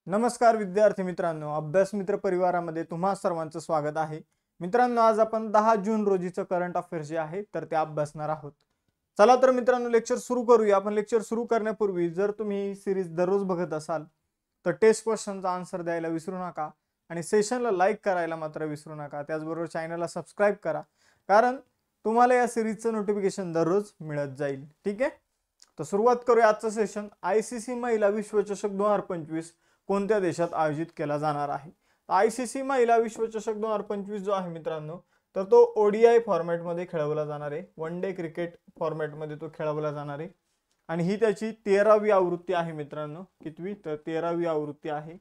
नमस्कार विद्यार्थी मित्रांनो, अभ्यास मित्र परिवारामध्ये तुम्हा सर्वांचं स्वागत आहे. मित्रांनो, आज आपण 10 जून रोजीचं करंट अफेअर्स जे आहे तर ते अभ्यासणार आहोत. चला तर मित्रांनो, लेक्चर सुरू करूया. आपण लेक्चर सुरू करण्यापूर्वी जर तुम्ही ही सिरीज दररोज बघत असाल तर टेस्ट क्वेश्चनचा आन्सर द्यायला विसरू नका आणि सेशनला लाईक करायला मात्र विसरू नका. त्याचबरोबर चॅनलला सबस्क्राईब करा, कारण तुम्हाला या सिरीजचं नोटिफिकेशन दररोज मिळत जाईल. ठीक आहे, तर सुरुवात करूया आजचं सेशन. आयसीसी महिला विश्वचषक 2025 कोणत्या देशात आयोजित केला जाणार आहे? आयसीसी महिला विश्वचषक 2025 जो आहे मित्रांनो, तर तो ओडीआय फॉर्मॅटमध्ये खेळवला जाणार आहे. वन डे क्रिकेट फॉर्मॅटमध्ये तो खेळवला जाणार आहे आणि ही त्याची 13वी आवृत्ती आहे मित्रांनो. कितवी? तर 13वी आवृत्ती आहे.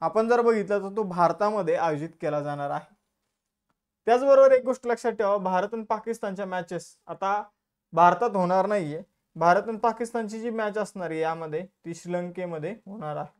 आपण जर बघितलं तर तो भारतामध्ये आयोजित केला जाणार आहे. त्याचबरोबर एक गोष्ट लक्षात ठेवा, भारत आणि पाकिस्तानच्या मॅचेस आता भारतात होणार नाहीये. भारत आणि पाकिस्तानची जी मॅच असणार आहे यामध्ये ती श्रीलंकेमध्ये होणार आहे.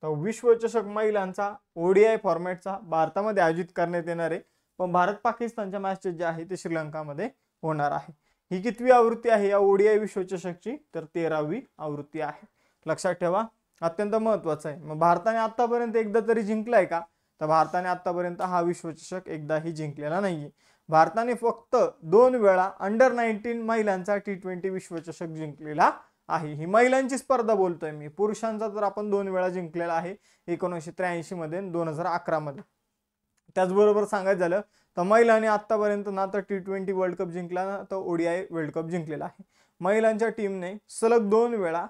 तर विश्वचषक महिलांचा ओडीआय फॉर्मॅटचा भारतामध्ये आयोजित करण्यात येणार आहे, पण भारत पाकिस्तानच्या मॅचेस जे आहे ते श्रीलंकामध्ये होणार आहे. ही कितवी आवृत्ती आहे या ओडीआय विश्वचषकची? तर 13वी आवृत्ती आहे. लक्षात ठेवा, अत्यंत महत्त्वाचं आहे. मग भारताने आतापर्यंत एकदा तरी जिंकलाय का? तर भारताने आतापर्यंत हा विश्वचषक एकदाही जिंकलेला नाहीये. भारताने फक्त 2 वेळा अंडर-19 महिलांचा T20 विश्वचषक जिंकलेला आहे. ही महिलांची स्पर्धा बोलतोय मी. पुरुषांचा तर आपण 2 वेळा जिंकलेला आहे, 1983 मध्ये आणि 2011 मध्ये. त्याचबरोबर सांगायचं झालं तर महिलांनी आतापर्यंत ना तर T20 वर्ल्ड कप जिंकला ना तर ओडीआय वर्ल्ड कप जिंकलेला आहे. महिलांच्या टीमने सलग 2 वेळा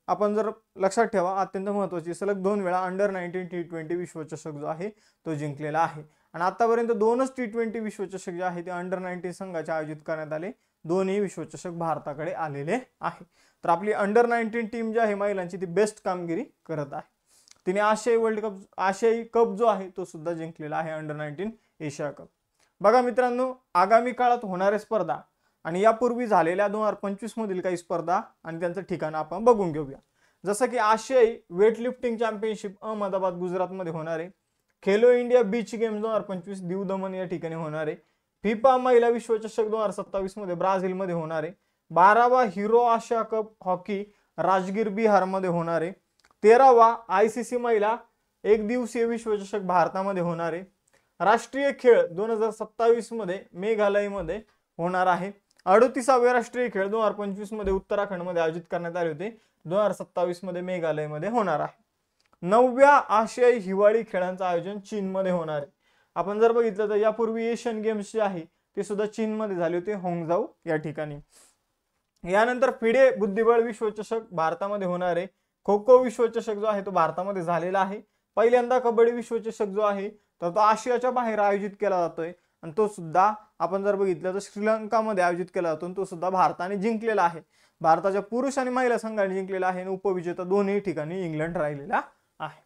आपण जर लक्षात ठेवा, अत्यंत महत्त्वाची, सलग 2 वेळा अंडर-19 T20 विश्वचषक जो आहे तो जिंकलेला आहे. आणि आतापर्यंत 2च T20 विश्वचषक जे आहे ते अंडर-19 संघाचे आयोजित करण्यात आले. दोन्ही विश्वचषक भारताकडे आलेले आहे. तर आपली अंडर-19 टीम जी आहे महिलांची ती बेस्ट कामगिरी करत आहे. तिने आशियाई कप जो आहे तो सुद्धा जिंकलेला आहे, अंडर-19 एशिया कप. बघा मित्रांनो, आगामी काळात होणाऱ्या स्पर्धा आणि यापूर्वी झालेल्या 2025 मधील काही स्पर्धा आणि त्यांचं ठिकाण आपण बघून घेऊया. जसं की आशियाई वेटलिफ्टिंग चॅम्पियनशिप अहमदाबाद गुजरातमध्ये होणार आहे. Khelo India beach games 2025 Diu Daman या ठिकाणी होणार आहे. फिफा महिला विश्वचषक 2027 मध्ये ब्राझीलमध्ये होणार आहे. 12वा हिरो आशिया कप हॉकी राजगीर बिहारमध्ये होणार आहे. 13वा आयसीसी महिला एक दिवसीय विश्वचषक भारतामध्ये होणार आहे. राष्ट्रीय खेळ 2027 मध्ये मेघालयमध्ये होणार आहे. 38वे राष्ट्रीय खेळ 2025 मध्ये उत्तराखंडमध्ये आयोजित करण्यात आले होते, 2027 मध्ये मेघालयमध्ये होणार आहे. 9व्या आशियाई हिवाळी खेळांचं आयोजन चीनमध्ये होणार आहे. आपण जर बघितलं तर यापूर्वी एशियन गेम्स जे आहे ते सुद्धा चीनमध्ये झाले होते, होंगझाऊ या ठिकाणी. यानंतर फिडे बुद्धिबळ विश्वचषक भारतामध्ये होणार आहे. खो खो विश्वचषक जो आहे तो भारतामध्ये झालेला आहे. पहिल्यांदा कबड्डी विश्वचषक जो आहे तर तो आशियाच्या बाहेर आयोजित केला जातोय आणि तो सुद्धा आपण जर बघितलं तर श्रीलंकामध्ये आयोजित केला जातो. तो सुद्धा भारताने जिंकलेला आहे. भारताच्या पुरुष आणि महिला संघाने जिंकलेला आहे आणि उपविजेता दोन्ही ठिकाणी इंग्लंड राहिलेला आहे.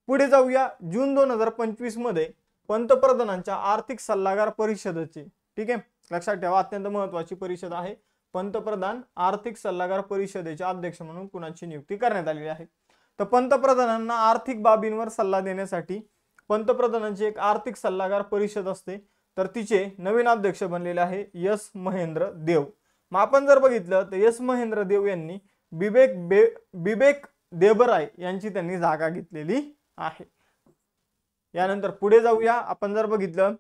पुढे जाऊया. जून 2025 मध्ये पंतप्रधानांच्या आर्थिक सल्लागार परिषदेची, ठीक आहे, लक्षात ठेवा, अत्यंत महत्त्वाची परिषद आहे. पंतप्रधान आर्थिक सल्लागार परिषदेचे अध्यक्ष म्हणून कुणाची नियुक्ती करण्यात आलेली आहे? तर पंतप्रधानांना आर्थिक बाबींवर सल्ला देण्यासाठी पंतप्रधानांची एक आर्थिक सल्लागार परिषद असते. तर तिचे नवीन अध्यक्ष बनलेले आहे एस महेंद्र देव. मग आपण जर बघितलं तर एस महेंद्र देव यांनी बिबेक देबराय यांची त्यांनी जागा घेतलेली आहे. यानंतर पुढे जाऊया. आपण जर बघितलं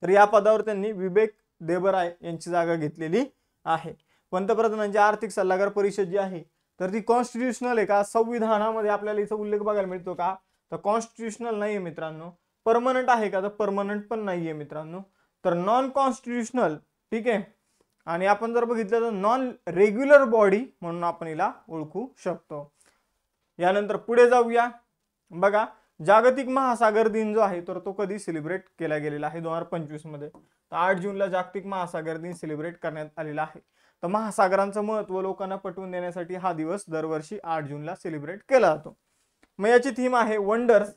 तर या पदावर त्यांनी बिबेक देबराय यांची जागा घेतलेली आहे. पंतप्रधानांची आर्थिक सल्लागार परिषद जी आहे तर ती कॉन्स्टिट्यूशनल आहे का? संविधानामध्ये आपल्याला इथं उल्लेख बघायला मिळतो का? तर कॉन्स्टिट्यूशनल नाहीये मित्रांनो. परमनंट आहे का? तर परमनंट पण नाहीये मित्रांनो. तर नॉन कॉन्स्टिट्यूशनल, ठीक आहे. आणि आपण जर बघितलं तर नॉन रेग्युलर बॉडी म्हणून आपण हिला ओळखू शकतो. यानंतर पुढे जाऊया. बघा, जागतिक महासागर दिन जो आहे तर तो कधी सेलिब्रेट केला गेलेला आहे? 2025 मध्ये. तर 8 जूनला जागतिक महासागर दिन सेलिब्रेट करण्यात आलेला आहे. तर महासागरांचं महत्त्व लोकांना पटवून देण्यासाठी हा दिवस दरवर्षी 8 जूनला सेलिब्रेट केला जातो. मग याची थीम आहे वंडर्स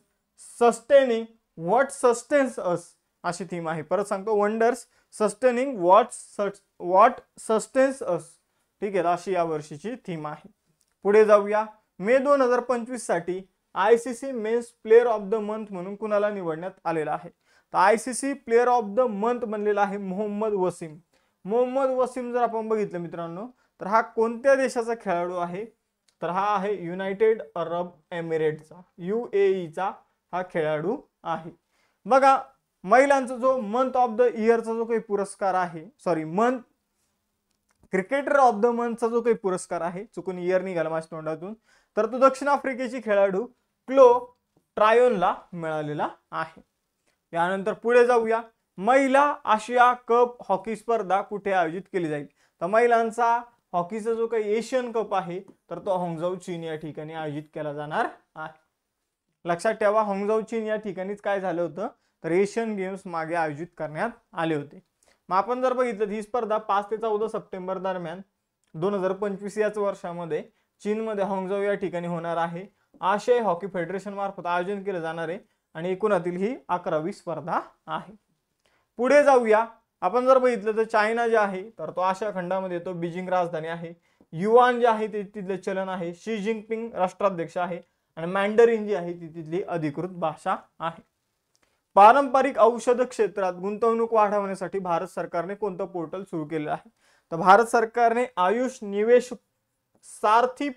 सस्टेनिंग व्हॉट सस्टेन्स अस, अशी थीम आहे. परत सांगतो, वंडर्स सस्टेनिंग व्हॉट सस्टेन्स अस, ठीक आहे, अशी या वर्षीची थीम आहे. पुढे जाऊया. मे 2025 साठी ICC men's player of the month म्हणून कुणाला निवडण्यात आलेला आहे? तर ICC player of the month बनलेला आहे मोहम्मद वसीम. मोहम्मद वसीम जर आपण बघितलं मित्रांनो तर हा कोणत्या देशाचा खेळाडू आहे? तर हा आहे युनायटेड अरब एमिरेटचा, UAE हा खेळाडू आहे. बघा महिलांचा जो मंथ ऑफ द इयरचा जो काही पुरस्कार आहे, sorry month cricketer of the मंथचा जो काही पुरस्कार आहे, चुकून इयर निघाला माझ्या तोंडातून, तर तो दक्षिण आफ्रिकेची खेळाडू क्लो ट्रायोनला मिळालेला आहे. यानंतर पुढे जाऊया. महिला आशिया कप हॉकी स्पर्धा कुठे आयोजित केली जाईल? तर महिलांचा हॉकीचा जो काही एशियन कप आहे तर तो होंगझाऊ चीन या ठिकाणी आयोजित केला जाणार आहे. लक्षात ठेवा, होंगझाऊ चीन या ठिकाणीच काय झालं होतं तर एशियन गेम्स मागे आयोजित करण्यात आले होते. मग आपण जर बघितलं ही स्पर्धा 5 ते 14 सप्टेंबर दरम्यान 2025 याच वर्षामध्ये चीनमध्ये होंगझाऊ या ठिकाणी होणार आहे. आशियाई हॉकी फेडरेशन मार्फत आयोजन केलं जाणार आहे आणि एकूणातील ही 11वी स्पर्धा आहे. पुढे जाऊया. आपण जर बघितलं तर चायना जे आहे तर तो आशिया खंडामध्ये येतो, बीजिंग राजधानी आहे. युआन जे आहे ते तिथले चलन आहे. शी जिनपिंग राष्ट्राध्यक्ष आहे आणि मँडरिन जी आहे ती तिथली अधिकृत भाषा आहे. पारंपरिक औषध क्षेत्रात गुंतवणूक वाढवण्यासाठी भारत सरकारने कोणतं पोर्टल सुरू केलं आहे? तर भारत सरकारने आयुष निवेश सारथी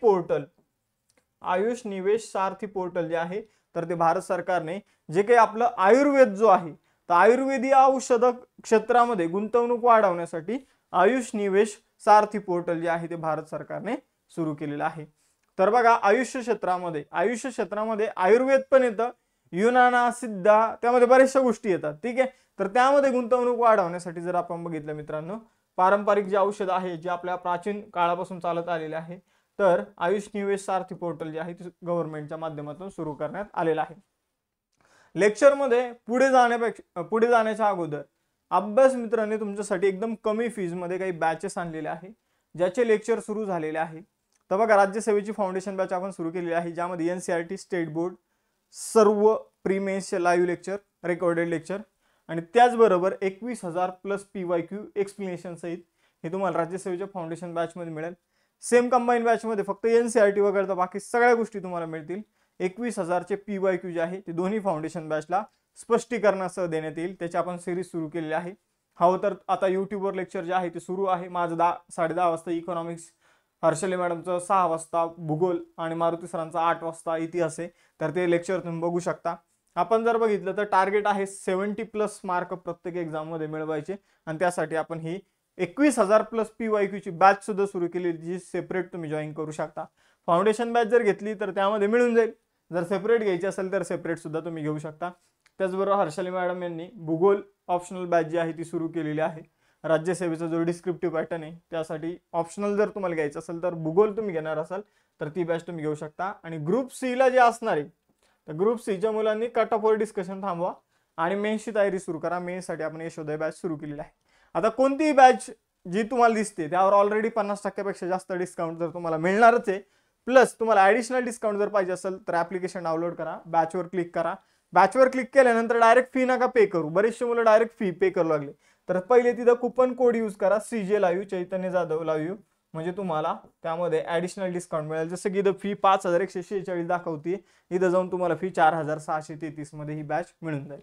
पोर्टल जे आहे तर ते भारत सरकारने जे काही आपलं आयुर्वेद जो आहे तर आयुर्वेदीय औषध क्षेत्रामध्ये गुंतवणूक वाढवण्यासाठी आयुष निवेश सारथी पोर्टल जे आहे ते भारत सरकारने सुरू केलेलं आहे. तर बघा आयुष्य क्षेत्रामध्ये आयुर्वेद पण येतं, युनाना, सिद्धा, त्यामध्ये बऱ्याचशा गोष्टी येतात. ठीक आहे, तर त्यामध्ये गुंतवणूक वाढवण्यासाठी जर आपण बघितलं मित्रांनो, पारंपरिक जे औषध आहे जे आपल्या प्राचीन काळापासून चालत आलेले आहे तर आयुष निवेश सारथी पोर्टल जे आहे ते गव्हर्नमेंटच्या माध्यमातून सुरू करण्यात आलेलं आहे. लेक्चरमध्ये पुढे जाण्याच्या अगोदर अभ्यास मित्रांनी तुमच्यासाठी एकदम कमी फीज मध्ये काही बॅचेस आणलेले आहे ज्याचे लेक्चर सुरू झालेले आहे. तर बघा राज्यसेवेची फाउंडेशन बॅच आपण सुरू केलेली आहे ज्यामध्ये NCERT स्टेट बोर्ड सर्व प्रीमेन्सचे लाईव्ह लेक्चर, रेकॉर्डेड लेक्चर आणि त्याचबरोबर 21,000 प्लस PYQ एक्सप्लेनेशन सहित हे तुम्हाला राज्यसेवेच्या फाउंडेशन बॅच मध्ये मिळेल. सेम कंबाईन बॅच मध्ये फक्त NCERT वगळता बाकी सगळ्या गोष्टी तुम्हाला मिळतील. 21,000 चे PYQ जे आहे ते दोन्ही फाउंडेशन बॅचला स्पष्टीकरणासह देण्यात येईल. त्याची आपण सिरीज सुरू केलेली आहे. हवं तर आता युट्यूबवर लेक्चर जे आहे ते सुरू आहे. माझं 10:30 वाजता इकॉनॉमिक्स, हर्षले मॅडमचं 6 वाजता भूगोल आणि मारुती सरांचा 8 वाजता इतिहास आहे. तर ते लेक्चर तुम्ही बघू शकता. आपण जर बघितलं तर टार्गेट आहे 70 प्लस मार्क प्रत्येक एक्झाम मध्ये मिळवायचे आणि त्यासाठी आपण ही 21,000 प्लस PYQ ची बॅच सुद्धा सुरू केली जी सेपरेट तुम्ही जॉईन करू शकता. फाउंडेशन बॅच जर घेतली तर त्यामध्ये मिळून जाईल, जर सेपरेट घ्यायची असेल तर सेपरेट सुद्धा तुम्ही घेऊ शकता. त्याचबरोबर हर्षले मॅडम यांनी भूगोल ऑप्शनल बॅच जी आहे ती सुरू केलेली आहे. राज्यसेवेचा जो डिस्क्रिप्टिव्ह पॅटर्न आहे त्यासाठी ऑप्शनल जर तुम्हाला घ्यायचं असेल तर भूगोल तुम्ही घेणार असाल तर ती बॅच तुम्ही घेऊ शकता. आणि ग्रुप सी ला जे असणार आहे तर ग्रुप सीच्या मुलांनी कट ऑफ वर डिस्कशन थांबवा आणि मेन्सची तयारी सुरू करा. मेन्ससाठी आपण यशोदय बॅच सुरू केलेली आहे. आता कोणतीही बॅच जी तुम्हाला दिसते त्यावर ऑलरेडी 50% पेक्षा जास्त डिस्काउंट जर तुम्हाला मिळणारच आहे, प्लस तुम्हाला ऍडिशनल डिस्काउंट जर पाहिजे असेल तर ऍप्लिकेशन डाउनलोड करा, बॅचवर क्लिक करा. बॅचवर क्लिक केल्यानंतर डायरेक्ट फी नका पे करू. बरेचसे मुलं डायरेक्ट फी पे करू लागले. तर पहिले तिथं कुपन कोड यूज करा CJ लाईव्ह, चैतन्य जाधव लाईव्ह, म्हणजे तुम्हाला त्यामध्ये ऍडिशनल डिस्काउंट मिळेल. जसं की इथं फी 5,146 दाखवते, इथं जाऊन तुम्हाला फी 4,633 मध्ये ही बॅच मिळून जाईल.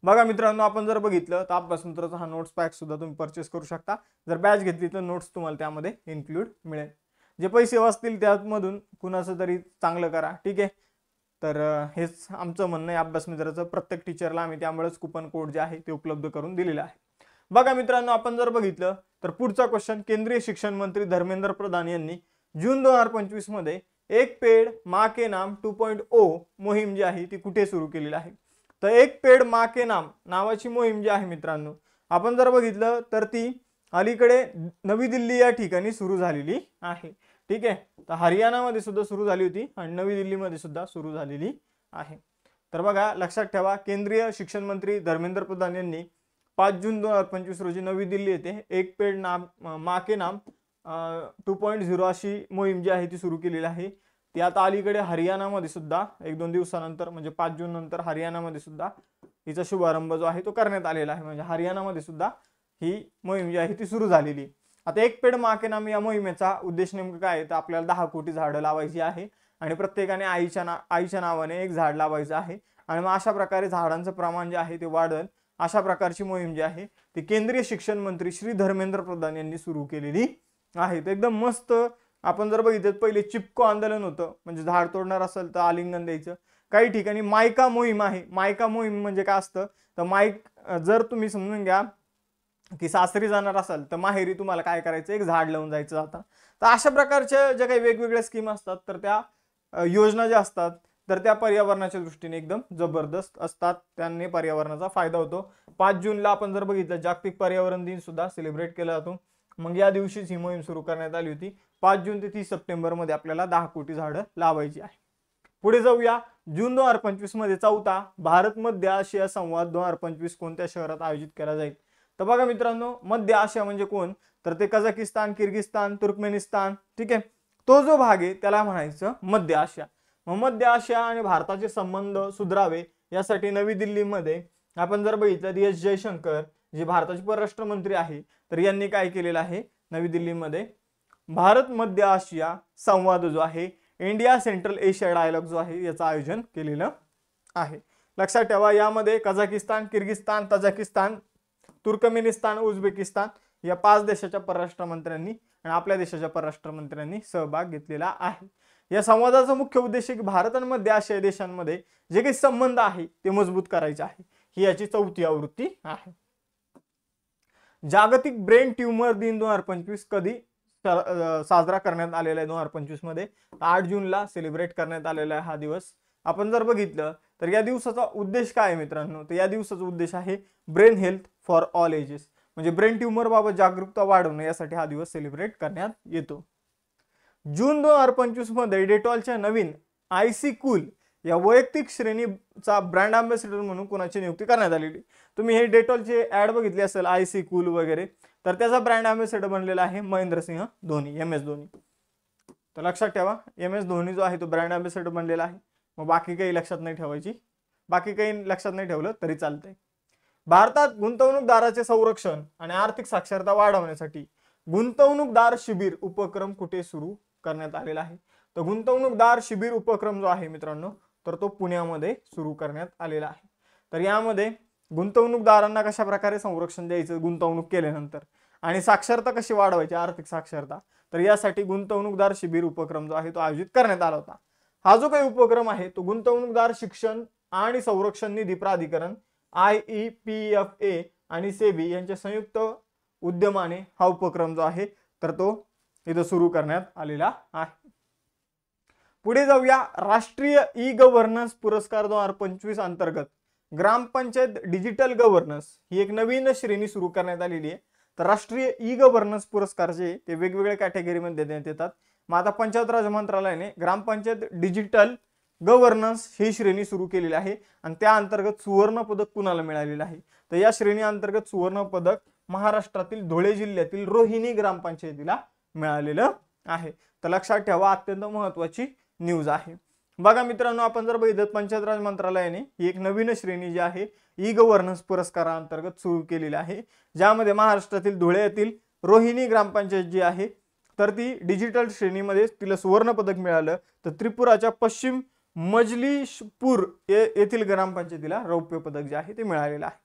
बघा मित्रांनो, आपण जर बघितलं तर अभ्यास मित्राचा हा नोट्स पॅक सुद्धा तुम्ही परचेस करू शकता. जर बॅच घेतली तर नोट्स तुम्हाला त्यामध्ये इन्क्लूड मिळेल. जे पैसे वाचतील त्यामधून कुणाचं तरी चांगलं करा. ठीक आहे, तर हेच आमचं म्हणणं आहे अभ्यास मित्राचं. प्रत्येक टीचरला आम्ही त्यामुळेच कुपन कोड जे आहे ते उपलब्ध करून दिलेलं आहे. बघा मित्रांनो, आपण जर बघितलं तर पुढचा क्वेश्चन, केंद्रीय शिक्षण मंत्री धर्मेंद्र प्रधान यांनी जून 2025 मध्ये एक पेड माँ के नाम 2.0 मोहीम जी आहे ती कुठे सुरू केलेली आहे? तर एक पेड माँ के नाम नावाची मोहीम जी आहे मित्रांनो, आपण जर बघितलं तर ती अलीकडे नवी दिल्ली या ठिकाणी सुरू झालेली आहे. ठीक आहे, तर हरियाणामध्ये सुद्धा सुरू झाली होती आणि नवी दिल्लीमध्ये सुद्धा सुरू झालेली आहे. तर बघा लक्षात ठेवा, केंद्रीय शिक्षण मंत्री धर्मेंद्र प्रधान यांनी 5 जून 2025 रोजी नवी दिल्ली येथे एक पेड नाम माँ के नाम 2.0 अशी मोहीम जी आहे ती सुरू केलेली आहे. ती आता अलीकडे हरियाणामध्ये सुद्धा 1-2 दिवसानंतर म्हणजे 5 जून नंतर हरियाणामध्ये सुद्धा हिचा शुभारंभ जो आहे तो करण्यात आलेला आहे. म्हणजे हरियाणामध्ये सुद्धा ही मोहीम जी आहे ती सुरू झालेली. आता एक पेड माँ के नाम या मोहिमेचा उद्देश नेमका काय आहे तर आपल्याला 10 कोटी झाडं लावायची आहे आणि प्रत्येकाने आईच्या नावाने एक झाड लावायचं आहे आणि मग अशा प्रकारे झाडांचं प्रमाण जे आहे ते वाढेल. अशा प्रकारची मोहीम जी आहे ती केंद्रीय शिक्षण मंत्री श्री धर्मेंद्र प्रधान यांनी सुरू केलेली आहे. तर एकदम मस्त आपण जर बघितलं पहिले चिपको आंदोलन होतं, म्हणजे झाड तोडणार असेल तर आलिंगन द्यायचं. काही ठिकाणी मायका मोहीम आहे. मायका मोहीम म्हणजे काय असतं, तर जर तुम्ही समजून घ्या की सासरी जाणार असाल तर माहेरी तुम्हाला काय करायचं, एक झाड लावून जायचं जाता. तर अशा प्रकारच्या ज्या काही वेगवेगळ्या स्कीम असतात, तर त्या योजना ज्या असतात तर त्या पर्यावरणाच्या दृष्टीने एकदम जबरदस्त असतात. त्यांनी पर्यावरणाचा फायदा होतो. 5 जूनला आपण जर बघितलं जागतिक पर्यावरण दिन सुद्धा सेलिब्रेट केला जातो. मग या दिवशीच ही मोहीम सुरू करण्यात आली होती. 5 जून ते 30 सप्टेंबर मध्ये आपल्याला 10 कोटी झाडं लावायची आहे. पुढे जाऊया. जून 2025 मध्ये चौथा भारत मध्य आशिया संवाद 2025 कोणत्या शहरात आयोजित केला जाईल? तर बघा मित्रांनो, मध्य आशिया म्हणजे कोण, तर ते कझाकिस्तान, किर्गिस्तान, तुर्कमेनिस्तान, ठीक आहे, तो जो भाग आहे त्याला म्हणायचं मध्य आशिया. मग मध्य आशिया आणि भारताचे संबंध सुधारावे यासाठी नवी दिल्लीमध्ये आपण जर बघितलं एस जयशंकर जे भारताचे परराष्ट्र मंत्री आहे, तर यांनी काय केलेलं आहे, नवी दिल्लीमध्ये भारत मध्य आशिया संवाद जो आहे, इंडिया सेंट्रल एशिया डायलॉग जो आहे, याचं आयोजन केलेलं आहे. लक्षात ठेवा, यामध्ये Kazakhstan, Kyrgyzstan, Tajikistan, Turkmenistan, Uzbekistan या 5 देशाच्या परराष्ट्र मंत्र्यांनी आणि आपल्या देशाच्या परराष्ट्र मंत्र्यांनी सहभाग घेतलेला आहे. या संवादाचा मुख्य उद्देश की भारत आणि मध्य आशिया देशांमध्ये जे काही संबंध आहे ते मजबूत करायचे आहे. ही याची 4थी आवृत्ती आहे. जागतिक ब्रेन ट्यूमर दिन 2025 कधी साजरा करण्यात आलेला आहे? 2025 मध्ये 8 जूनला सेलिब्रेट करण्यात आलेला आहे हा दिवस. आपण जर बघितलं तर या दिवसाचा उद्देश काय आहे मित्रांनो, तर या दिवसाचा उद्देश आहे brain health for all ages, म्हणजे ब्रेन ट्यूमर बाबत जागरूकता वाढवणे यासाठी हा दिवस सेलिब्रेट करण्यात येतो. जून 2025 मध्ये डेटॉलच्या नवीन आयसी कूल या वैयक्तिक श्रेणीचा ब्रँड अँबॅसेडर म्हणून कोणाची नियुक्ती करण्यात आलेली. तुम्ही हे डेटॉलचे ऍड बघितली असेल आयसी कूल वगैरे, तर त्याचा ब्रँड अँबॅसेडर बनलेला आहे महेंद्रसिंह धोनी, एम एस धोनी. तर लक्षात ठेवा, एम एस धोनी जो आहे तो ब्रँड अँबॅसेडर बनलेला आहे. मग बाकी काही लक्षात नाही ठेवायची, बाकी काही लक्षात नाही ठेवलं तरी चालतंय. भारतात गुंतवणूकदाराचे संरक्षण आणि आर्थिक साक्षरता वाढवण्यासाठी गुंतवणूकदार शिबिर उपक्रम कुठे सुरू करण्यात आलेला आहे? तर गुंतवणूकदार शिबिर उपक्रम जो आहे मित्रांनो, तर तो पुण्यामध्ये सुरू करण्यात आलेला आहे. तर यामध्ये गुंतवणूकदारांना कशा प्रकारे संरक्षण द्यायचं गुंतवणूक केल्यानंतर आणि साक्षरता कशी वाढवायची, आर्थिक साक्षरता, तर यासाठी गुंतवणूकदार शिबिर उपक्रम जो आहे तो आयोजित करण्यात आला होता. हा जो काही उपक्रम आहे तो गुंतवणूकदार शिक्षण आणि संरक्षण निधी प्राधिकरण IEPFA आणि सेबी यांच्या संयुक्त उद्यमाने हा उपक्रम जो आहे तर तो इथं सुरू करण्यात आलेला आहे. पुढे जाऊया. राष्ट्रीय ई गव्हर्नन्स पुरस्कार 2025 अंतर्गत ग्रामपंचायत डिजिटल गव्हर्नन्स ही एक नवीन श्रेणी सुरू करण्यात आलेली आहे. तर राष्ट्रीय ई गव्हर्नन्स पुरस्कार जे ते वेगवेगळ्या कॅटेगरीमध्ये देण्यात येतात. मग आता पंचायत राज मंत्रालयाने ग्रामपंचायत डिजिटल गव्हर्नन्स ही श्रेणी सुरू केलेली आहे आणि त्या अंतर्गत सुवर्ण पदक कुणाला मिळालेलं आहे? तर या श्रेणी अंतर्गत सुवर्ण पदक महाराष्ट्रातील धुळे जिल्ह्यातील रोहिणी ग्रामपंचायतीला मिळालेलं आहे. तर लक्षात ठेवा, अत्यंत महत्त्वाची न्यूज आहे. बघा मित्रांनो, आपण जर बघितलं पंचायत राज मंत्रालयाने ही एक नवीन श्रेणी जी आहे ई गव्हर्नन्स पुरस्कारांतर्गत सुरू केलेली आहे, ज्यामध्ये महाराष्ट्रातील धुळे येथील रोहिणी ग्रामपंचायत जी आहे तर ती डिजिटल श्रेणीमध्ये तिला सुवर्ण पदक मिळालं. तर त्रिपुराच्या पश्चिम मजलीशपूर येथील ग्रामपंचायतीला रौप्य पदक जे आहे ते मिळालेलं आहे.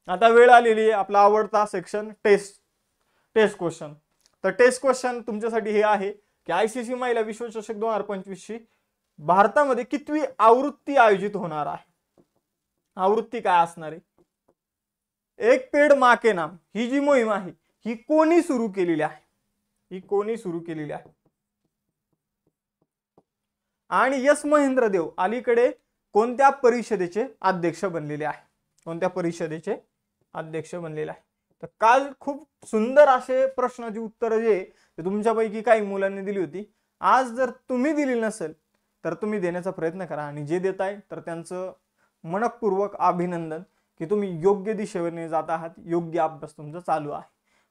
आता वेळ आलेली आहे आपला आवडता सेक्शन टेस्ट क्वेश्चन. तर टेस्ट क्वेश्चन तुमच्यासाठी हे आहे की ICC महिला विश्वचषक 2025 ची भारतामध्ये कितवी आवृत्ती आयोजित होणार आहे? आवृत्ती काय असणार आहे? एक पेड माँ के नाम ही जी मोहीम आहे ही कोणी सुरू केलेली आहे? ही कोणी सुरू केलेली आहे? आणि यस महेंद्र देव अलीकडे कोणत्या परिषदेचे अध्यक्ष बनलेले आहे? कोणत्या परिषदेचे अध्यक्ष बनलेले आहे? तर काल खूप सुंदर असे प्रश्नाची उत्तरं जे ते तुमच्यापैकी काही मुलांनी दिली होती. आज जर तुम्ही दिली नसेल तर तुम्ही देण्याचा प्रयत्न करा आणि जे देताय तर त्यांचं मनपूर्वक अभिनंदन की तुम्ही योग्य दिशेने जात आहात, योग्य अभ्यास तुमचा चालू आहे.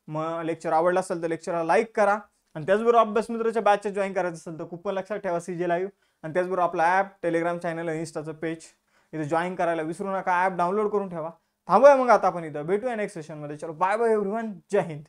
मग लेक्चर आवडला असेल तर लेक्चरला लाईक करा आणि त्याचबरोबर अभ्यास मित्राच्या बॅचचे जॉईन करायचं असेल तर खूप लक्षात ठेवा CJ लाईव्ह आणि त्याचबरोबर आपला ॲप, टेलिग्राम चॅनल आणि इंस्टाचं पेज इथे जॉईन करायला विसरू नका. ॲप डाउनलोड करून ठेवा. थांबूया मग आता आपण इथं भेटूया नेक्स्ट सेशनमध्ये. चलो बाय बाय एव्हरीवन, जय हिंद.